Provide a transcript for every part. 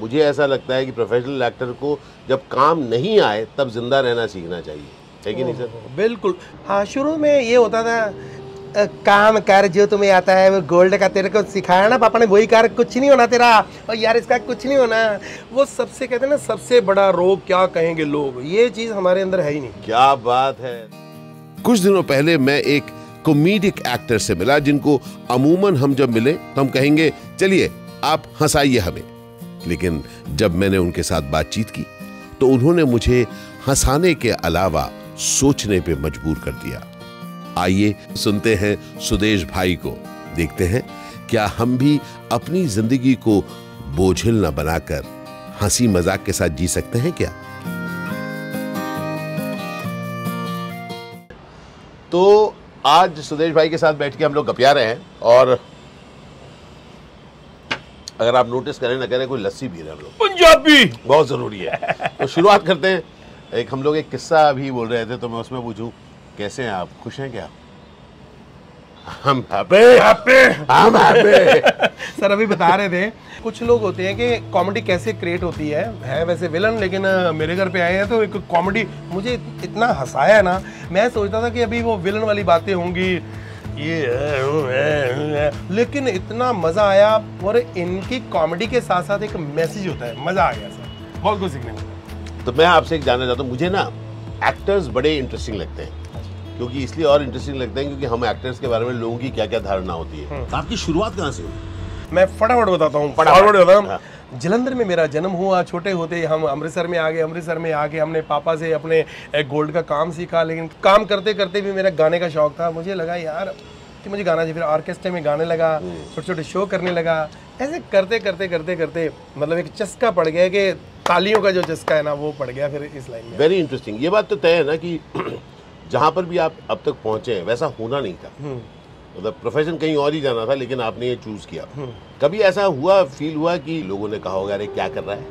मुझे ऐसा लगता है कि प्रोफेशनल एक्टर को जब काम नहीं आए तब जिंदा रहना सीखना चाहिए, है कि नहीं सर? बिल्कुल। हाँ, शुरू में ये होता था काम कर जो तुम्हें आता है, वो गोल्ड का तेरे को सिखाया ना पापा ने, वही कर, कुछ नहीं होना तेरा, और यार इसका कुछ नहीं होना। वो सबसे कहते हैं ना, सबसे बड़ा रोग क्या कहेंगे लोग, ये चीज़ हमारे अंदर है ही नहीं। क्या बात है। कुछ दिनों पहले मैं एक कॉमेडिक एक्टर से मिला जिनको अमूमन हम जब मिले तो हम कहेंगे चलिए आप हंसाइए हमें, लेकिन जब मैंने उनके साथ बातचीत की तो उन्होंने मुझे हंसाने के अलावा सोचने पे मजबूर कर दिया। आइए सुनते हैं सुदेश भाई को, देखते हैं क्या हम भी अपनी जिंदगी को बोझिल न बनाकर हंसी मजाक के साथ जी सकते हैं क्या। तो आज सुदेश भाई के साथ बैठ के हम लोग गपिया रहे हैं, और अगर आप नोटिस करें ना करें, कोई लस्सी पी रहे हैं हम लोग, पंजाबी बहुत जरूरी है। तो शुरुआत करते हैं। हम लोग एक किस्सा अभी बोल रहे थे, तो मैं उसमें पूछूं कैसे हैं आप, खुश हैं क्या? हम सर अभी बता रहे थे, कुछ लोग होते हैं कि कॉमेडी कैसे क्रिएट होती है वैसे विलन, लेकिन मेरे घर पे आए हैं तो एक कॉमेडी मुझे इतना हंसाया ना, मैं सोचता था कि अभी वो विलन वाली बातें होंगी, ये लेकिन इतना मजा आया। और इनकी कॉमेडी के साथ साथ एक मैसेज होता है, मजा आ गया सर, बहुत कुछ सीखने को। तो मैं आपसे एक जानना चाहता हूँ, मुझे ना एक्टर्स बड़े इंटरेस्टिंग लगते हैं, क्योंकि इसलिए और इंटरेस्टिंग लगते हैं क्योंकि हम एक्टर्स के बारे में लोगों की क्या क्या धारणा होती है। तो आपकी शुरुआत कहाँ से हुई? मैं फटाफट बताता हूँ, फटाफट बताता हूँ। जलंधर में मेरा जन्म हुआ, छोटे होते हम अमृतसर में आ गए। अमृतसर में आके हमने पापा से अपने गोल्ड का काम सीखा, लेकिन काम करते करते भी मेरा गाने का शौक था। मुझे लगा यार कि मुझे गाना चाहिए, फिर ऑर्केस्ट्रा में गाने लगा, छोटे छोटे शो करने लगा। ऐसे करते करते करते करते मतलब एक चस्का पड़ गया कि तालियों का जो चस्का है ना वो पड़ गया फिर इस लाइन में। Very interesting. ये बात तो तय है ना कि जहाँ पर भी आप अब तक पहुँचे हैं वैसा होना नहीं था, मतलब प्रोफेशन कहीं और ही जाना था, लेकिन आपने ये चूज किया। कभी ऐसा हुआ, फील हुआ कि लोगों ने कहा होगा अरे क्या कर रहा है?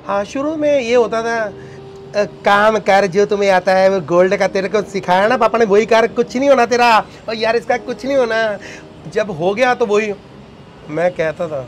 हाँ, शुरू में ये होता था काम कर जो तुम्हें आता है, वो गोल्ड का तेरे को सिखाया ना पापा ने, वही कर, कुछ नहीं होना तेरा, और यार इसका कुछ नहीं होना। जब हो गया तो वही मैं कहता था।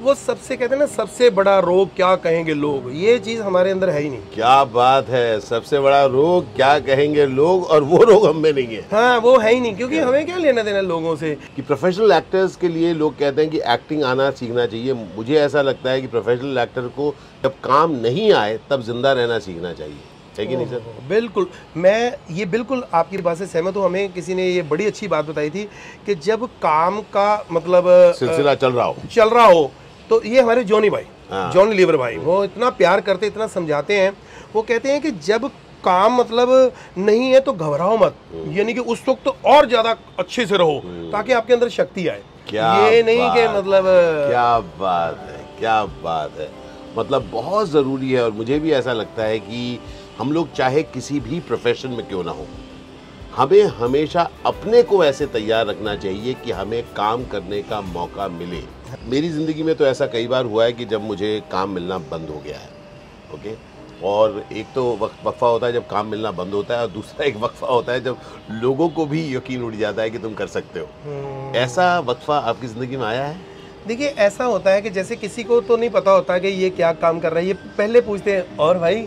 वो सबसे कहते हैं ना, सबसे बड़ा रोग क्या कहेंगे लोग, ये चीज़ हमारे अंदर है ही नहीं। क्या बात है, सबसे बड़ा रोग क्या कहेंगे लोग, और वो रोग हम में नहीं है। हाँ, वो है ही नहीं, क्योंकि हमें क्या लेना देना लोगों से। कि प्रोफेशनल एक्टर्स के लिए लोग कहते हैं कि एक्टिंग आना सीखना चाहिए। मुझे ऐसा लगता है कि प्रोफेशनल एक्टर को जब काम नहीं आए तब जिंदा रहना सीखना चाहिए, है कि नहीं सर? बिल्कुल, मैं ये बिल्कुल आपकी बात से सहमत हूँ। हमें किसी ने ये बड़ी अच्छी बात बताई थी कि जब काम का मतलब सिलसिला चल रहा हो तो ये हमारे जॉनी भाई, जॉनी लीवर भाई, वो इतना प्यार करते, इतना समझाते हैं। वो कहते हैं कि जब काम मतलब नहीं है तो घबराओ मत, यानी कि उस वक्त तो और ज्यादा अच्छे से रहो ताकि आपके अंदर शक्ति आए। ये नहीं कि मतलब क्या बात है, क्या बात है, मतलब बहुत ज़रूरी है। और मुझे भी ऐसा लगता है कि हम लोग चाहे किसी भी प्रोफेशन में क्यों ना हो, हमें हमेशा अपने को ऐसे तैयार रखना चाहिए कि हमें काम करने का मौका मिले। मेरी ज़िंदगी में तो ऐसा कई बार हुआ है कि जब मुझे काम मिलना बंद हो गया है, ओके। और एक तो वक्फा होता है जब काम मिलना बंद होता है, और दूसरा एक वक्फा होता है जब लोगों को भी यकीन उड़ जाता है कि तुम कर सकते हो। ऐसा वक्फा आपकी ज़िंदगी में आया है? देखिए, ऐसा होता है कि जैसे किसी को तो नहीं पता होता कि ये क्या काम कर रहा है, ये पहले पूछते हैं और भाई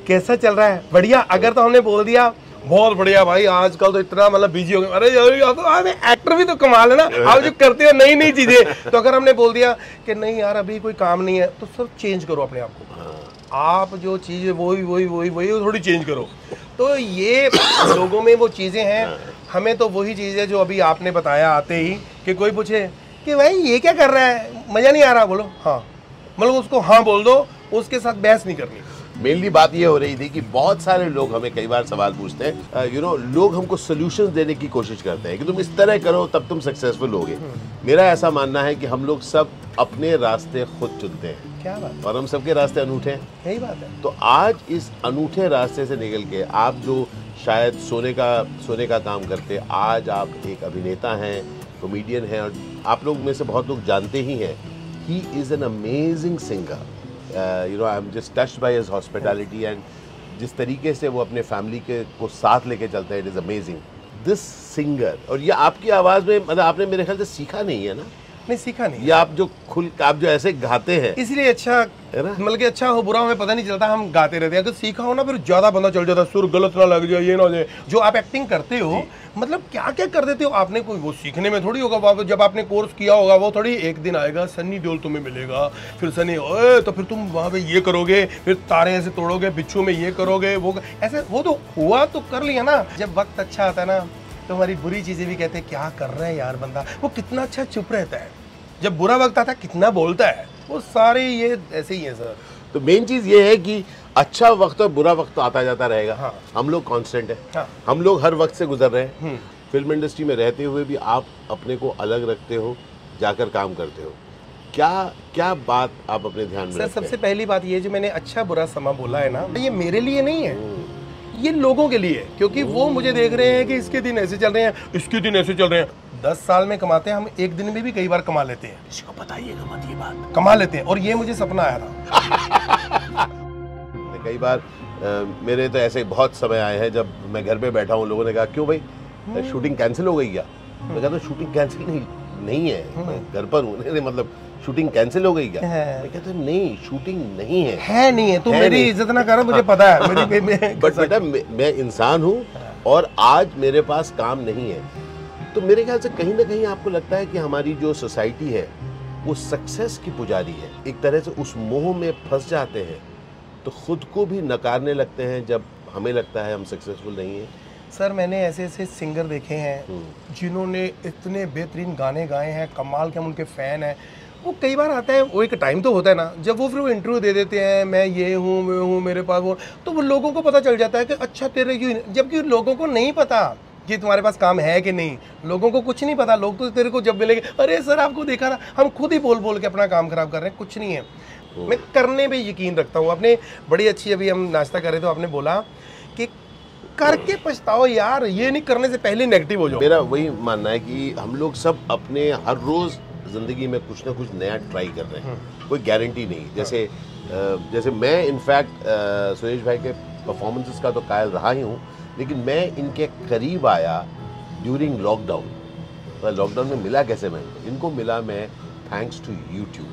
कैसा चल रहा है, बढ़िया। अगर तो हमने बोल दिया बहुत बढ़िया भाई, आजकल तो इतना मतलब बिजी हो गए, अरे यार तो आप एक्टर भी तो कमाल है ना, आप जो करते हो नई नई चीजें। तो अगर हमने बोल दिया कि नहीं यार अभी कोई काम नहीं है, तो सर चेंज करो अपने आप को। आप जो चीज़ है वही थोड़ी चेंज करो। तो ये लोगों में वो चीज़ें हैं। हमें तो वही चीज़ है जो अभी आपने बताया आते ही, कि कोई पूछे कि भाई ये क्या कर रहा है, मज़ा नहीं आ रहा, बोलो हाँ, मतलब उसको हाँ बोल दो, उसके साथ बहस नहीं करनी। मेनली बात ये हो रही थी कि बहुत सारे लोग हमें कई बार सवाल पूछते हैं, लोग हमको सोल्यूशंस देने की कोशिश करते हैं कि तुम इस तरह करो तब तुम सक्सेसफुल होगे। मेरा ऐसा मानना है कि हम लोग सब अपने रास्ते खुद चुनते हैं। क्या बात, और हम सबके रास्ते अनूठे हैं। यही बात है। तो आज इस अनूठे रास्ते से निकल के आप जो शायद सोने का काम करते, आज आप एक अभिनेता हैं, कॉमेडियन हैं, और आप लोग में से बहुत लोग जानते ही हैं, he is an amazing singer. I am just touched by his hospitality, and जिस तरीके से वो अपने फैमिली को साथ लेके चलते हैं, it is amazing. This singer, और ये आपकी आवाज़ में मतलब आपने मेरे ख्याल से सीखा नहीं है ना? नहीं सीखा नहीं। ये आप जो ऐसे गाते हैं इसलिए अच्छा है ना? मतलब कि अच्छा हो बुरा हो हमें पता नहीं चलता, हम गाते रहते हैं। अगर सीखा हो ना फिर ज्यादा बंदा चल जाता, सुर गलत ना लग जाए, ये ना हो जाए। जो आप एक्टिंग करते हो मतलब क्या क्या कर देते हो आपने, कोई वो सीखने में थोड़ी होगा। जब आपने कोर्स किया होगा वो थोड़ी एक दिन आएगा सन्नी देओल तुम्हें मिलेगा, फिर सन्नी ओए तो फिर तुम वहां पे ये करोगे, फिर तारे ऐसे तोड़ोगे, बिच्छू में ये करोगे, वो ऐसे वो तो हुआ तो कर लिया ना। जब वक्त अच्छा आता है ना तो हमारी बुरी चीजें भी कहते हैं क्या कर रहे हैं यार बंदा, वो कितना अच्छा चुप रहता है। जब बुरा वक्त आता है कितना बोलता है, वो सारे ये ऐसे ही है सर। तो मेन चीज ये है कि अच्छा वक्त और बुरा वक्त तो आता जाता रहेगा। हाँ। हम लोग कांस्टेंट है। हाँ। हम लोग हर वक्त से गुजर रहे हैं। फिल्म इंडस्ट्री में रहते हुए भी आप अपने को अलग रखते हो, जाकर काम करते हो। क्या क्या बात आप अपने ध्यान में सर रखते सबसे हैं? पहली बात ये जो मैंने अच्छा बुरा समा बोला है ना, ये मेरे लिए नहीं है, ये लोगों के लिए। क्योंकि वो मुझे देख रहे हैं कि इसके दिन ऐसे चल रहे हैं, इसके दिन ऐसे चल रहे हैं। 10 साल में कमाते हैं हम, एक दिन में भी कई बार कमा लेते हैं। किसी को बताइएगा मत ये बात। कमा लेते हैं, और ये मुझे सपना आया था। कई बार मेरे तो ऐसे बहुत समय आए हैं जब मैं घर पे बैठा हूँ, लोगों ने कहा क्यों भाई शूटिंग कैंसिल हो गई क्या? मैं कहता हूँ शूटिंग कैंसिल नहीं है, मैं घर पर हूँ। नहीं मतलब शूटिंग कैंसिल हो गई क्या? मैं कहता हूँ नहीं शूटिंग नहीं है नहीं है। तुम मेरी इज्जत ना करो, मुझे पता है बट बेटा मैं इंसान हूँ और आज मेरे पास काम नहीं है। तो मेरे ख्याल से कहीं ना कहीं आपको लगता है कि हमारी जो सोसाइटी है वो सक्सेस की पुजारी है, एक तरह से उस मोह में फंस जाते हैं तो खुद को भी नकारने लगते हैं जब हमें लगता है हम सक्सेसफुल नहीं है। सर मैंने ऐसे ऐसे सिंगर देखे हैं जिन्होंने इतने बेहतरीन गाने गाए हैं, कमाल के, हम उनके फैन हैं। वो कई बार आता है, वो एक टाइम तो होता है ना जब वो फिर वो इंटरव्यू दे देते हैं, मैं ये हूँ, मैं हूँ, मेरे पास वो, तो वो लोगों को पता चल जाता है कि अच्छा तेरे क्यों, जबकि लोगों को नहीं पता कि तुम्हारे पास काम है कि नहीं। लोगों को कुछ नहीं पता, लोग तो तेरे को जब मिलेंगे अरे सर आपको देखा ना, हम खुद ही बोल बोल के अपना काम खराब कर रहे हैं, कुछ नहीं है। मैं करने पे यकीन रखता हूँ। आपने बड़ी अच्छी, अभी हम नाश्ता कर रहे थे, आपने बोला कि करके पछताओ यार, ये नहीं करने से पहले नेगेटिव हो जाओ। मेरा वही मानना है कि हम लोग सब अपने हर रोज जिंदगी में कुछ ना कुछ नया ट्राई कर रहे हैं, कोई गारंटी नहीं। जैसे मैं इनफैक्ट सुरेश भाई के परफॉर्मेंसेस का तो कायल रहा ही हूँ, लेकिन मैं इनके करीब आया ड्यूरिंग लॉकडाउन। लॉकडाउन में मिला कैसे मैं इनको मिला मैं थैंक्स टू यूट्यूब।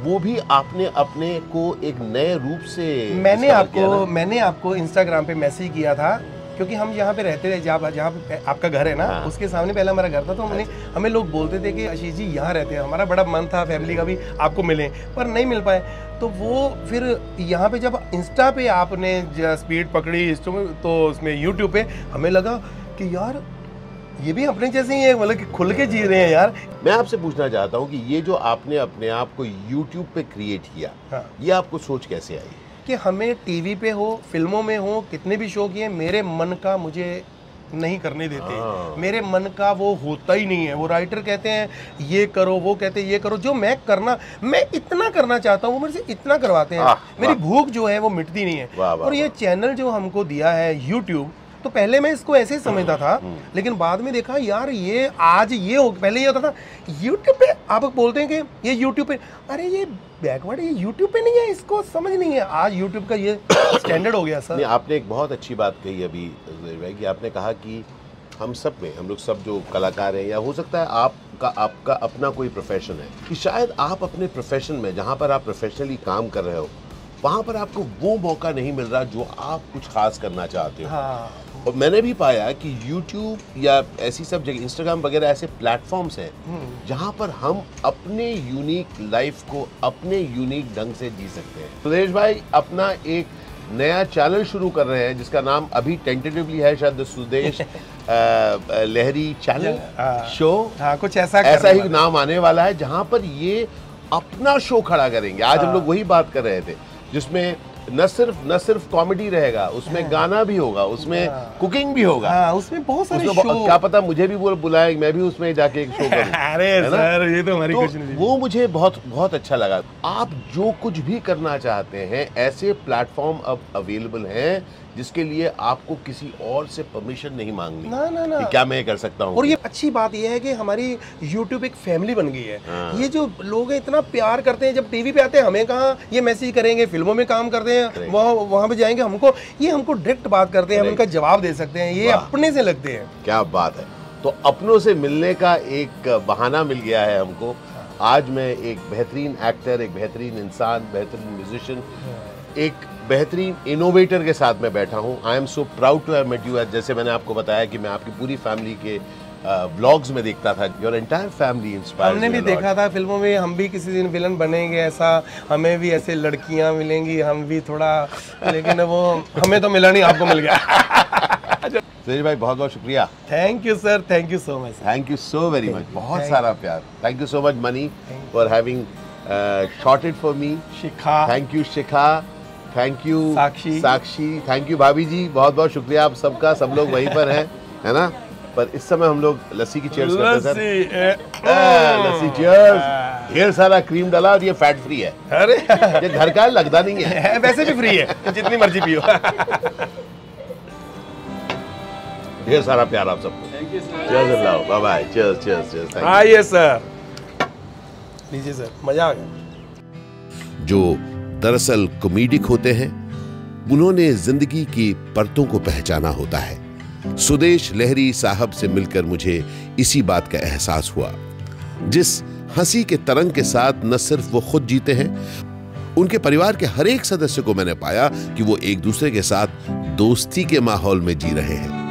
वो भी आपने अपने को एक नए रूप से मैंने आपको इंस्टाग्राम पे मैसेज किया था, क्योंकि हम यहाँ पे रहते थे, जहाँ पे आपका घर है ना, हाँ। उसके सामने पहला हमारा घर था। तो हमें लोग बोलते थे कि आशीष जी यहाँ रहते हैं, हमारा बड़ा मन था फैमिली का भी आपको मिले, पर नहीं मिल पाए। तो वो फिर यहाँ पे जब इंस्टा पे आपने स्पीड पकड़ी तो उसमें यूट्यूब पे हमें लगा कि यार ये भी अपने जैसे ही है, मतलब कि खुल के जी रहे हैं यार। मैं आपसे पूछना चाहता हूँ कि ये जो आपने अपने आप को YouTube पे क्रिएट किया, हाँ। ये आपको सोच कैसे आई कि हमें टीवी पे हो, फिल्मों में हो, कितने भी शो किए, मेरे मन का मुझे नहीं करने देते। हाँ। मेरे मन का वो होता ही नहीं है। वो राइटर कहते हैं ये करो, वो कहते हैं ये करो, जो मैं इतना करना चाहता हूँ वो मेरे से इतना करवाते हैं। मेरी भूख जो है वो मिटती नहीं है। और ये चैनल जो हमको दिया है YouTube, तो पहले मैं इसको ऐसे ही समझता था, लेकिन बाद में देखा यार ये आज ये हो, पहले ये होता था YouTube पे आप बोलते हैं कि ये YouTube पे, अरे ये बैकवर्ड, ये YouTube पे नहीं है, इसको समझ नहीं है। आज YouTube का ये स्टैंडर्ड हो गया सर। नहीं, आपने एक बहुत अच्छी बात कही अभी भाई कि आपने कहा कि हम लोग सब जो कलाकार हैं, या हो सकता है आपका अपना कोई प्रोफेशन है, कि शायद आप अपने प्रोफेशन में जहाँ पर आप प्रोफेशनली काम कर रहे हो वहाँ पर आपको वो मौका नहीं मिल रहा जो आप कुछ खास करना चाहते हो। हाँ। और मैंने भी पाया कि YouTube या ऐसी सब जगह, Instagram वगैरह ऐसे प्लेटफॉर्म्स हैं जहाँ पर हम अपने यूनिक लाइफ को अपने यूनिक ढंग से जी सकते हैं। सुरेश भाई अपना एक नया चैनल शुरू कर रहे हैं जिसका नाम अभी टेंटेटिवली है शायद सुदेश लहरी चैनल शो, कुछ ऐसा ही नाम आने वाला है, जहाँ पर ये अपना शो खड़ा करेंगे। आज हम लोग वही बात कर रहे थे, जिसमें न सिर्फ कॉमेडी रहेगा, उसमें गाना भी होगा, उसमें कुकिंग भी होगा, उसमें बहुत सारे शो। क्या पता मुझे भी वो बुलाए, मैं भी उसमें जाके एक शो करूं। अरे सर ये तो हमारी कुछ नहीं। वो मुझे बहुत अच्छा लगा। आप जो कुछ भी करना चाहते हैं, ऐसे प्लेटफॉर्म अब अवेलेबल हैं जिसके लिए आपको किसी और से परमिशन नहीं मांगनी। ना। कि क्या मैं कर सकता हूँ। और ये अच्छी बात ये है कि हमारी YouTube एक फैमिली बन गई है। हाँ। ये जो लोग हैं इतना प्यार करते हैं, जब टीवी पे आते हैं हमें कहाँ ये मैसेज करेंगे, फिल्मों में काम करते हैं, वहाँ पे जाएंगे, हमको डायरेक्ट बात करते हैं, हम उनका जवाब दे सकते हैं, ये अपने से लगते हैं। क्या बात है। तो अपनों से मिलने का एक बहाना मिल गया है हमको। आज मैं एक बेहतरीन एक्टर, एक बेहतरीन इंसान, बेहतरीन म्यूजिशियन, एक बेहतरीन इनोवेटर के साथ में बैठा हूँ। I am so proud to have met you. जैसे मैंने आपको बताया कि मैं आपकी पूरी फैमिली के व्लॉग्स में देखता था। Your entire family inspires. हमने भी देखा था फिल्मों में, हम भी किसी दिन विलन बनेंगे, ऐसा हमें भी ऐसे लड़कियां मिलेंगी, हम भी थोड़ा, लेकिन वो हमें तो मिला नहीं, आपको मिल गया। सुरेश भाई बहुत बहुत शुक्रिया। Thank you sir, thank you so much. Thank you so very much. बहुत सारा प्यार। Thank you so much money for having shot it for me. Shikha, thank you Shikha, thank you Sakshi, thank you भाभी जी, बहुत बहुत शुक्रिया आप सबका। सब लोग वहीं पर हैं, है ना? पर इस समय हम लोग लस्सी की चीयर्स करते हैं सर। लस्सी चीयर्स। ढेर सारा क्रीम डाला और ये फैट फ्री है। अरे ये घर का लगता नहीं है। वैसे भी फ्री है, जितनी मर्जी पियो। ढेर सारा प्यार आप सबको। Thank you sir. चीयर्स लाओ, bye bye. Cheers cheers cheers. आइए सर, लीजिए सर, मजा आ गया। जो दरअसल कॉमेडिक होते हैं, उन्होंने जिंदगी की परतों को पहचाना होता है। सुदेश लहरी साहब से मिलकर मुझे इसी बात का एहसास हुआ। जिस हंसी के तरंग के साथ न सिर्फ वो खुद जीते हैं, उनके परिवार के हर एक सदस्य को मैंने पाया कि वो एक दूसरे के साथ दोस्ती के माहौल में जी रहे हैं।